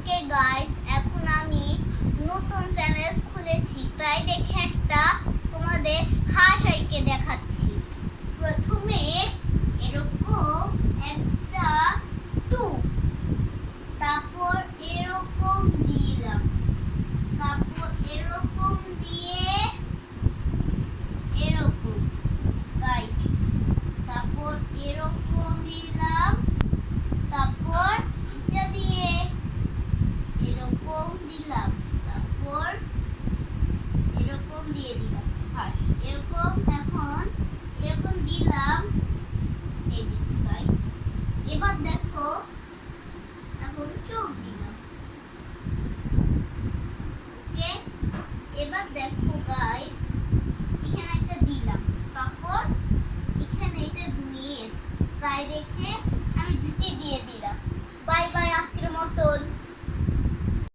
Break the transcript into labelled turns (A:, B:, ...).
A: Okay guys, এখন আমি নতুন চ্যানেল খুলেছি, তাই দেখে একটা তোমাদের হাঁস আইকে দেখাচ্ছি। প্রথমে এরকম একটা টু, তারপর এরকম দিলাম, তারপর এরকম দিয়ে এরকম গাইস, তারপর এরকম দিলাম, তারপর এটা দিয়ে এরকম দিলাম, তারপর এরকম দিয়ে দিলাম। ফার্স্ট এরকম, এখন এরকম দিলাম, এই যে গাইস। এবার দেখো, এখন চোখ দিলাম। ওকে, এবার দেখো গাইস, এখানে একটা দিলাম, তারপর এখানে এটা নিয়ে তাই রেখে